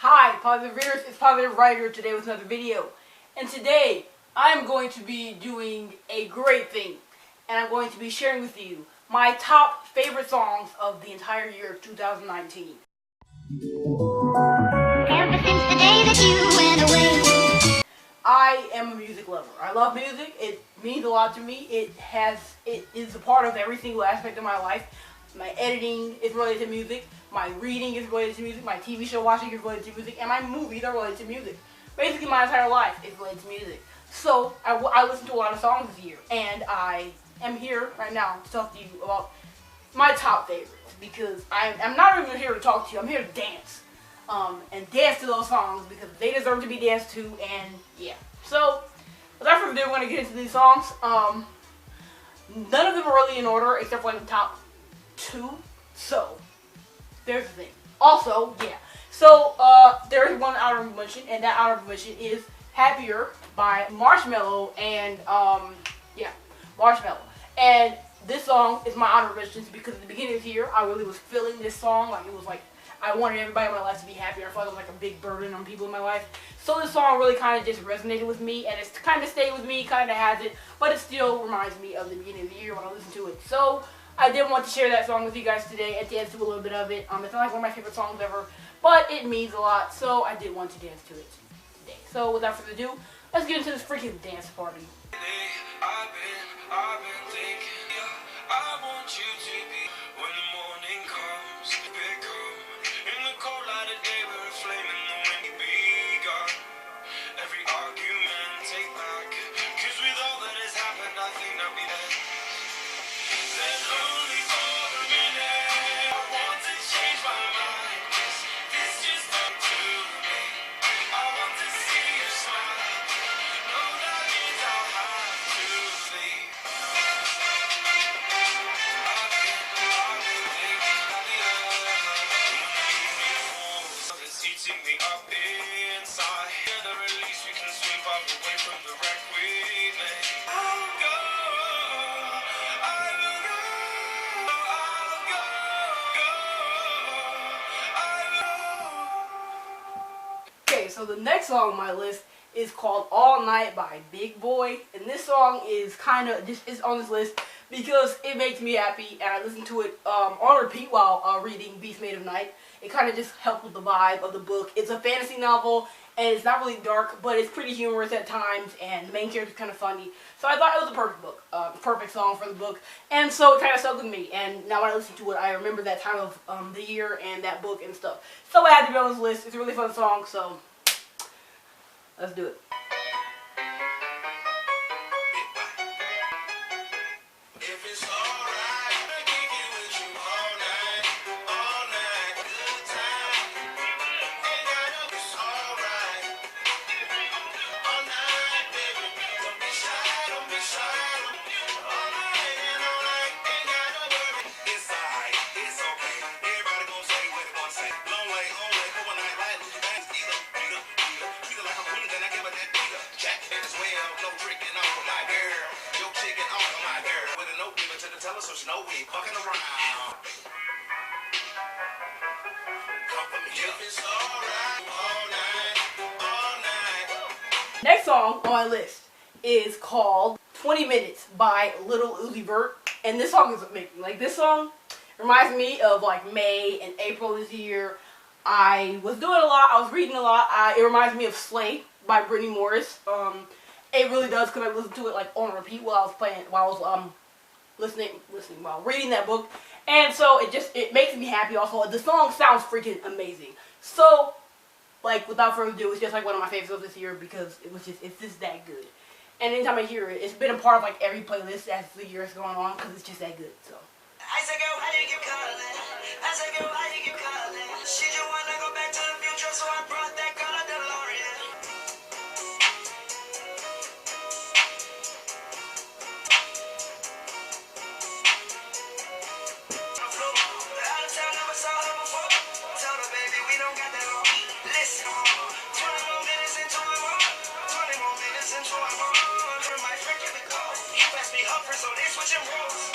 Hi, Positive Readers, it's Positive Writer today with another video. And today, I'm going to be doing a great thing. And I'm going to be sharing with you my top favorite songs of the entire year of 2019. Ever since the day that you went away. I am a music lover. I love music. It means a lot to me. It is a part of every single aspect of my life. My editing is related to music. My reading is related to music. My TV show watching is related to music. And my movies are related to music. Basically, my entire life is related to music. So, I listen to a lot of songs this year. And I am here right now to talk to you about my top favorites. Because I'm not even here to talk to you. I'm here to dance. And dance to those songs because they deserve to be danced to. And yeah. So, without further ado, we're going to get into these songs. None of them are really in order except for like the top 2. So, there's the thing. Also, yeah. So, there is one honorable mention, and that honorable mention is Happier by Marshmello and, Marshmello. And this song is my honorable mention because at the beginning of the year, I really was feeling this song. Like, it was like, I wanted everybody in my life to be happier. I felt like it was like a big burden on people in my life. So this song really kind of just resonated with me, and it's kind of stayed with me, kind of has it, but it still reminds me of the beginning of the year when I listen to it. So I did want to share that song with you guys today and dance to a little bit of it. It's not like one of my favorite songs ever, but it means a lot, so I did want to dance to it today. So without further ado, let's get into this freaking dance party. I've been thinking, I want you to be when the morning comes, become in the cold light of day, we're a flame in the wind, be gone. Every argument take back, cause with all that has happened, I think that we dead. There's only for a minute, I want to change my mind, cause this just up to me. I want to see you smile, no that means I'll have to leave. Eating me up inside. Together at least we can swim far away from the wreck we made. I'll go, I will go, I'll go, I will. Okay, so the next song on my list is called All Night by Big Boy. And this song is kind of, just is on this list because it makes me happy and I listen to it on repeat while reading Beast Made of Night. It kind of just helps with the vibe of the book. It's a fantasy novel and it's not really dark, but it's pretty humorous at times and the main character is kind of funny. So I thought it was a perfect book, perfect song for the book. And so it kind of stuck with me. And now when I listen to it, I remember that time of the year and that book and stuff. So I had to be on this list. It's a really fun song, so let's do it. So she know we fucking around. Come for me, if it's alright, all night. Next song on my list is called 20 Minutes by Lil Uzi Vert. And this song is amazing. Like, this song reminds me of like May and April this year. I was doing a lot. I was reading a lot. It reminds me of Slay by Brittany Morris. It really does because I listened to it like on repeat while I was playing, while I was listening while reading that book, and so it makes me happy. Also, the song sounds freaking amazing. So, like, without further ado, it's just like one of my favorites of this year because it's just that good. And anytime I hear it, it's been a part of like every playlist as the year is going on because it's just that good. So. I said, girl, why you keep calling? I said, girl, why you keep calling? She just wanna go back to the future, so I brought that color DeLorean. So they switching roles.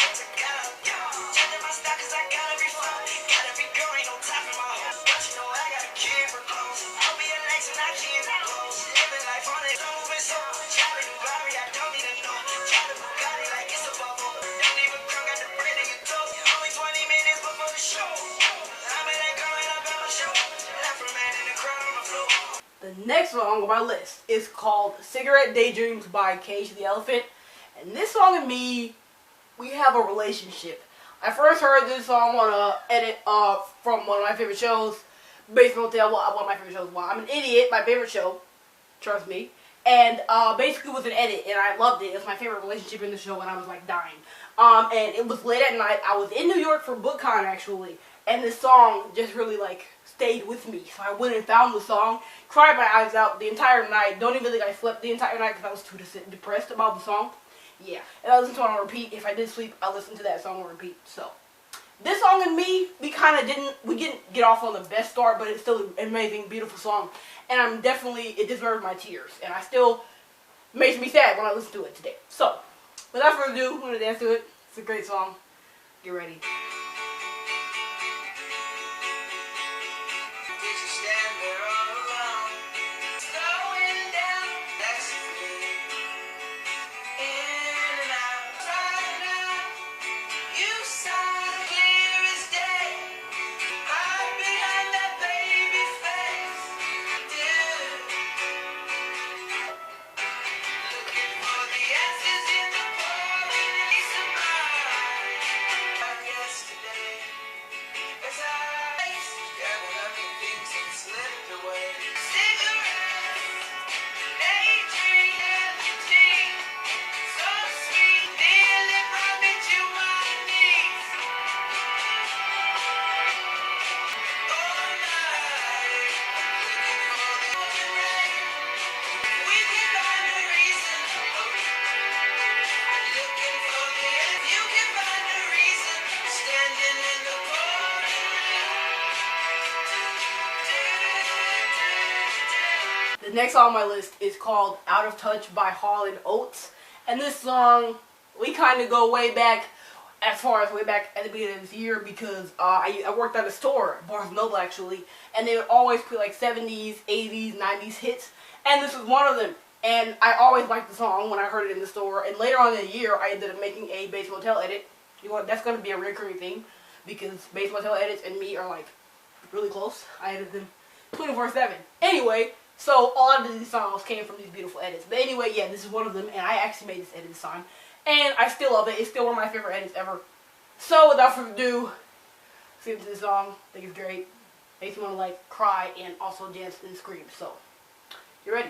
Changing my style cause I gotta be fun. Gotta be girl, ain't no top in my hole. But you know I gotta keep her close. The next song on my list is called Cigarette Daydreams by Cage the Elephant. And this song and me, we have a relationship. I first heard this song on a edit from one of my favorite shows, Basement Hotel. One of my favorite shows. Well, I'm an Idiot, my favorite show. Trust me. And basically it was an edit, and I loved it. It was my favorite relationship in the show, and I was like dying. And it was late at night. I was in New York for BookCon actually, and this song just really like stayed with me. So I went and found the song, cried my eyes out the entire night. Don't even think I slept the entire night because I was too depressed about the song. Yeah, and I listened to it on repeat. If I did sleep, I listened to that song on repeat. So this song and me, we didn't get off on the best start, but it's still an amazing, beautiful song. And it deserves my tears. And I still makes me sad when I listen to it today. So, without further ado, I'm going to dance to it. It's a great song. Get ready. The next song on my list is called Out of Touch by Hall & Oates. And this song, we kind of go way back, way back at the beginning of this year, because I worked at a store, Barnes & Noble actually, and they would always play like 70s, 80s, 90s hits, and this was one of them. And I always liked the song when I heard it in the store, and later on in the year, I ended up making a Basement Hotel edit. You know, that's going to be a recurring thing, because Basement Hotel edits and me are like really close. I edit them 24/7. Anyway, so a lot of these songs came from these beautiful edits. But anyway, yeah, this is one of them, and I actually made this edit this time. And I still love it. It's still one of my favorite edits ever. So without further ado, let's get into this song. I think it's great. Makes me want to like cry and also dance and scream. So, you ready?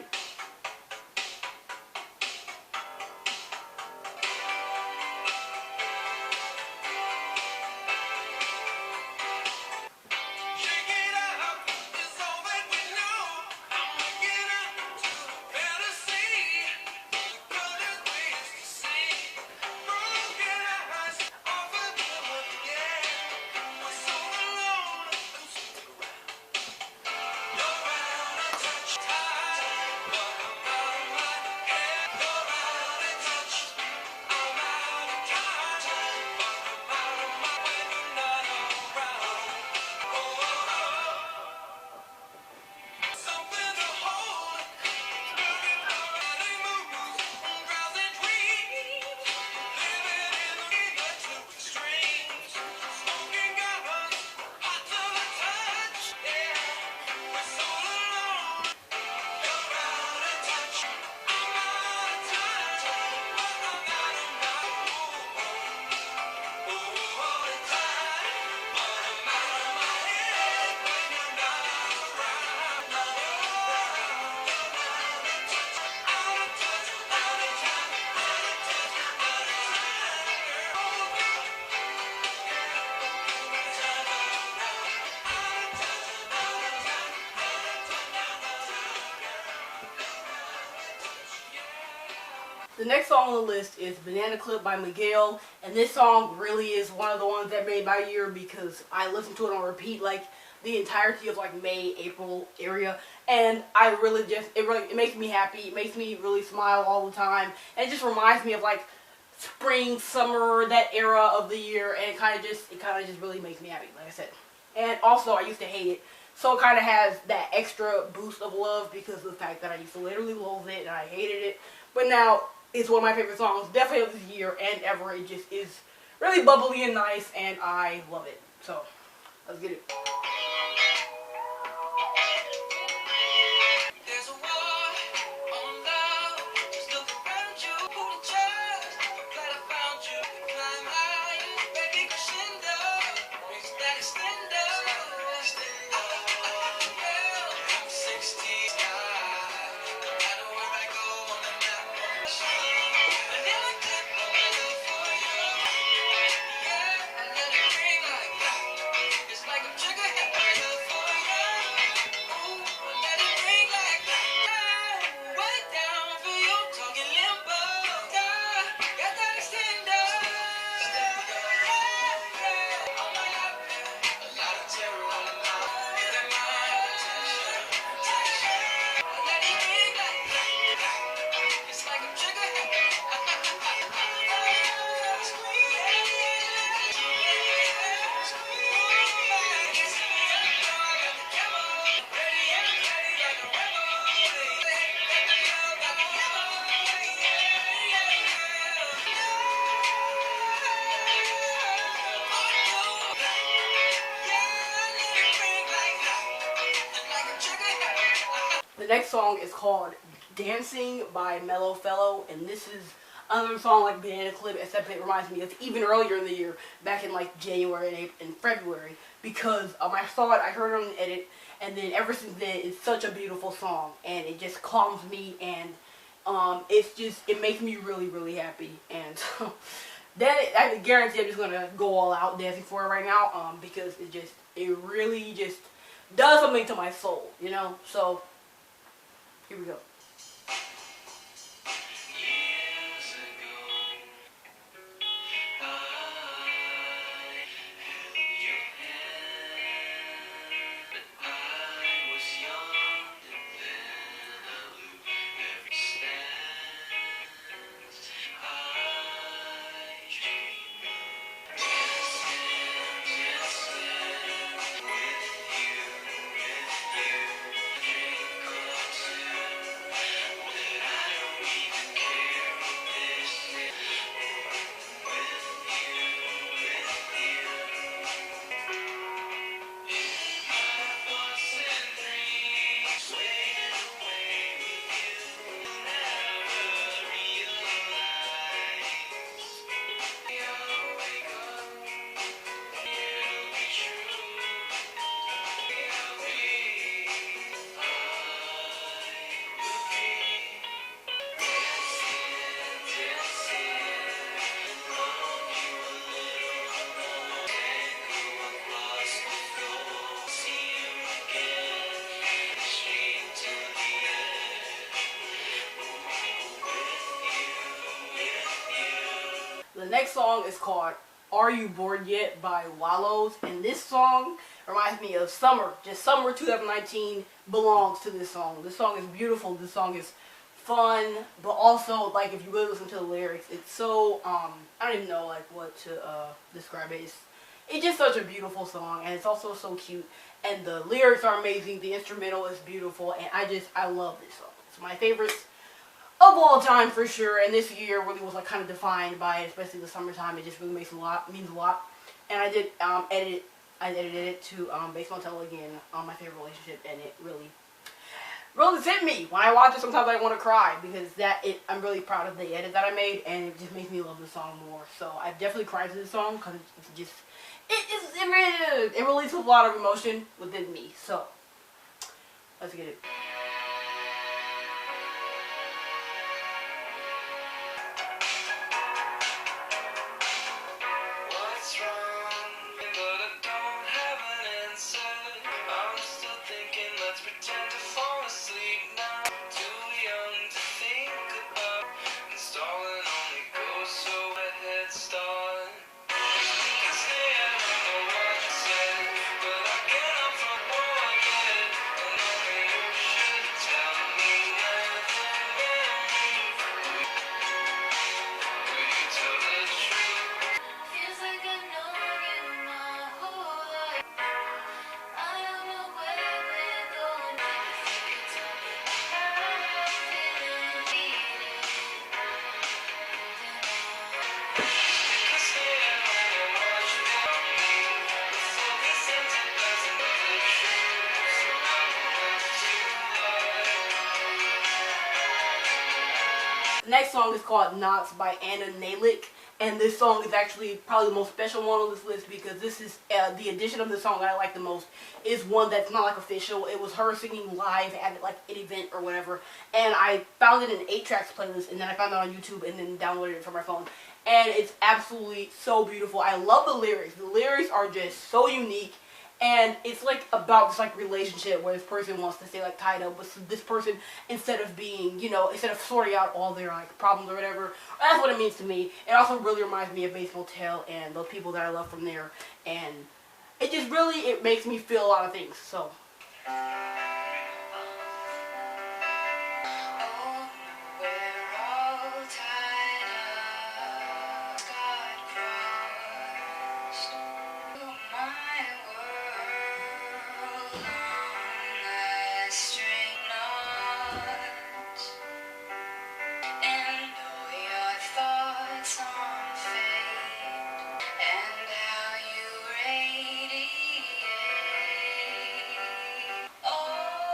The next song on the list is Banana Clip by Miguel, and this song really is one of the ones that made my year because I listened to it on repeat like the entirety of like May, April area, and I really it makes me happy. It makes me really smile all the time, and it just reminds me of like spring, summer, that era of the year, and it kind of just really makes me happy, like I said. And also, I used to hate it, so it kind of has that extra boost of love because of the fact that I used to literally loathe it and I hated it, but now it's one of my favorite songs, definitely of this year and ever. It just is really bubbly and nice, and I love it. So, let's get it. Yeah. The next song is called Dancing by Mellow Fellow, and this is another song like Banana Clip, except it reminds me of even earlier in the year, back in like January and, April, and February, because I saw it, I heard it on the edit, and then ever since then, it's such a beautiful song, and it just calms me, and it makes me really, really happy, and I guarantee I'm just gonna go all out dancing for it right now, because it really just does something to my soul, you know. So here we go. Years ago, I held your hand, but I was young and then I knew every stance. I dream of dancing with you, with you. Dream come true. That I don't even care what this is. With you, with you. My thoughts and dreams swaying away with you. Never realize. I'll wake up, it'll be true. I'll be, I will be dancing, dancing. On you a little, tango across the floor. See you again, straight to the end. The next song is called Are You Bored Yet by Wallows, and this song reminds me of summer. Just summer 2019 belongs to this song. This song is beautiful. This song is fun, but also, like, if you really listen to the lyrics, it's so, I don't even know, like, what to describe it. It's just such a beautiful song, and it's also so cute, and the lyrics are amazing. The instrumental is beautiful, and I love this song. It's my favorites of all time for sure, and this year really was like kind of defined by it, especially the summertime. It just really means a lot, and I did edited it to Based Motel again, my favorite relationship, and it really hit me. When I watch it, sometimes I want to cry because I'm really proud of the edit that I made, and it just makes me love the song more. So I definitely cried to this song because it releases a lot of emotion within me. So let's get it. What's wrong? But I don't have an answer. I'm still thinking, let's pretend to fall asleep now. Too young to think about installing only goes so a head start. We can stay at home and watch it set, but I cannot forget. And only you should tell me nothing but will you tell the truth? Feels like I've known you my whole life. I don't know where we're going. If you could tell me how I'm feeling, Because stay at home and watch me before this ends up as another truth. So I will have to lie. The next song is called Knots by Anna Nalick, and this song is actually probably the most special one on this list because this is the edition of the song that I like the most is one that's not like official. It was her singing live at like an event or whatever, and I found it in an 8-tracks playlist, and then I found it on YouTube and then downloaded it from my phone, and it's absolutely so beautiful. I love the lyrics. The lyrics are just so unique. And it's like about this like relationship where this person wants to stay like tied up with this person instead of being, instead of sorting out all their like problems or whatever. That's what it means to me. It also really reminds me of Bates Motel and those people that I love from there. And it just really, it makes me feel a lot of things. So. oh, we're all tied up. God crossed my world on a string knot, and all your thoughts on fate and how you radiate. Oh,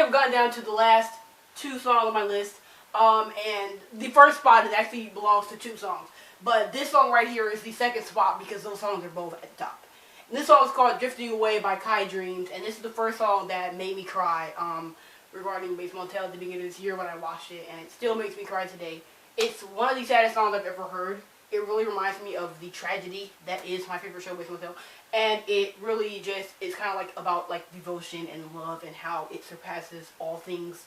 have gotten down to the last 2 songs on my list. And the first spot is actually belongs to 2 songs. But this song right here is the second spot because those songs are both at the top. And this song is called Drifting Away by Kai Dreams. And this is the first song that made me cry regarding Bates Motel at the beginning of this year when I watched it. And it still makes me cry today. It's one of the saddest songs I've ever heard. It really reminds me of the tragedy that is my favorite show, Bates Motel. And it really just is kind of like about like devotion and love and how it surpasses all things.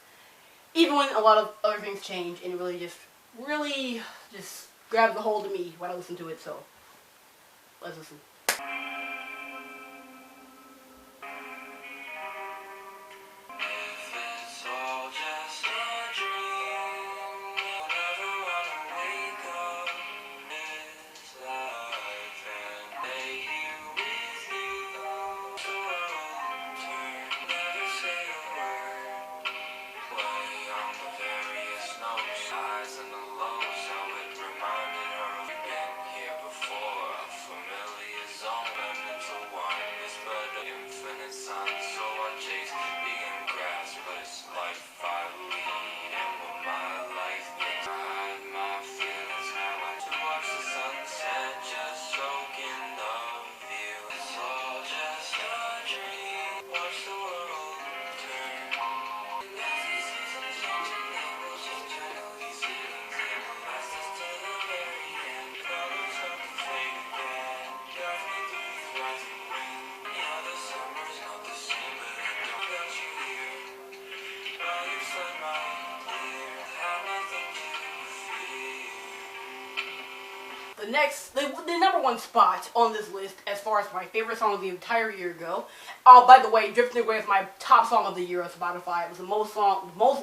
Even when a lot of other things change, and it really just grabs a hold of me when I listen to it. So let's listen. The number 1 spot on this list as far as my favorite song of the entire year go. By the way, Drifting Away is my top song of the year on Spotify. It was the most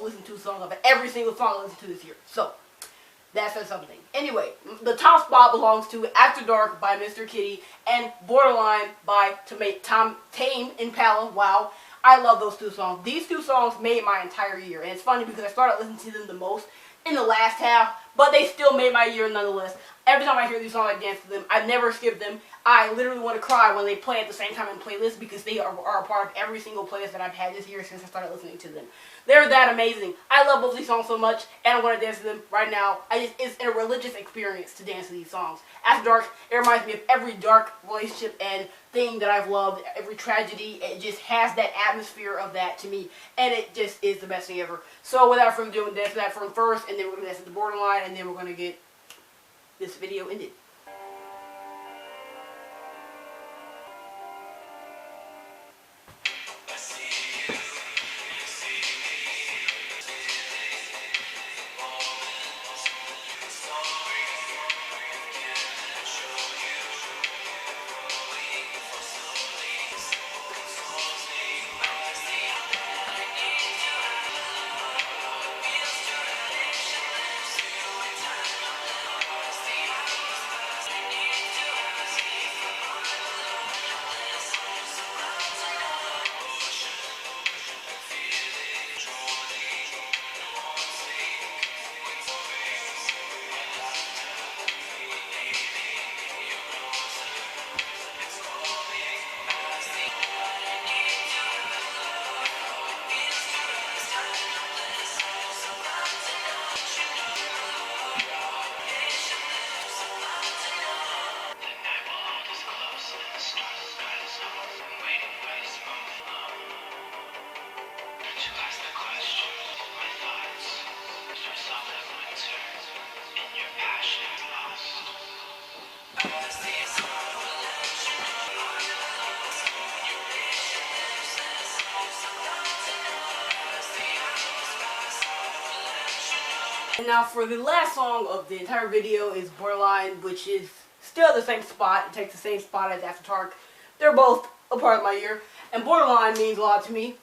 listened to song of every single song I listened to this year. So, that says something. Anyway, the top spot belongs to After Dark by Mr. Kitty and Borderline by Tame Impala. Wow, I love those 2 songs. These 2 songs made my entire year. And it's funny because I started listening to them the most in the last half, but they still made my year nonetheless. Every time I hear these songs, I dance to them. I never skip them. I literally want to cry when they play at the same time in playlists because they are a part of every single playlist that I've had this year since I started listening to them. They're that amazing. I love both these songs so much, and I want to dance to them right now. It's a religious experience to dance to these songs. After Dark, it reminds me of every dark relationship and thing that I've loved, every tragedy. It just has that atmosphere of that to me, and it just is the best thing ever. So without further ado, we'll dance to that from first, and then we're going to dance to the Borderline, and then we're going to get this video ended. And now for the last song of the entire video is Borderline, which is still the same spot. It takes the same spot as After Dark. They're both a part of my year. And Borderline means a lot to me.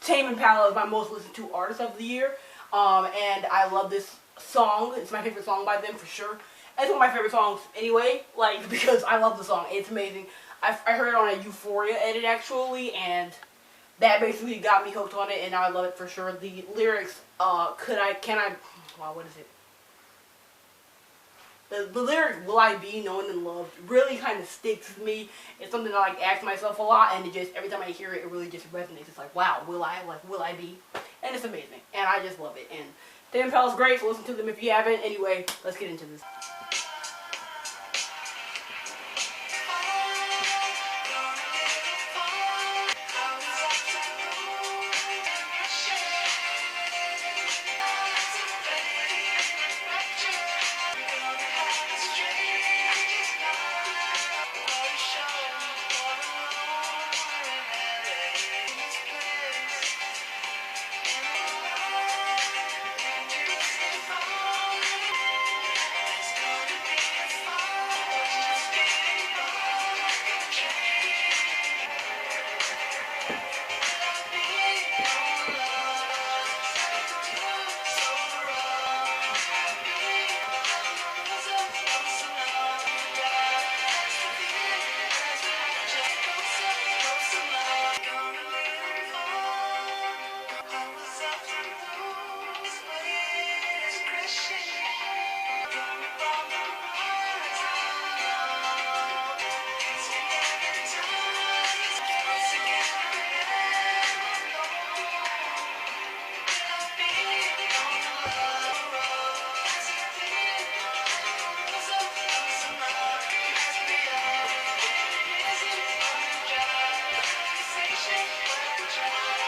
Tame Impala is my most listened to artist of the year. And I love this song. It's my favorite song by them for sure. It's one of my favorite songs anyway, like, because I love the song. It's amazing. I heard it on a Euphoria edit actually, and that basically got me hooked on it, and now I love it for sure. The lyrics, what is it? the lyric "Will I Be Known and Loved" really kind of sticks with me. It's something that I like ask myself a lot, and it just every time I hear it, it really just resonates. It's like, wow, will I be? And it's amazing, and I just love it. And Tame Impala's great, so listen to them if you haven't. Anyway, let's get into this.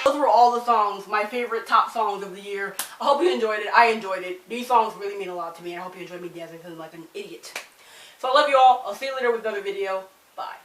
Those were all the songs, my favorite top songs of the year. I hope you enjoyed it. I enjoyed it. These songs really mean a lot to me, and I hope you enjoyed me dancing because I'm like an idiot. So I love you all. I'll see you later with another video. Bye.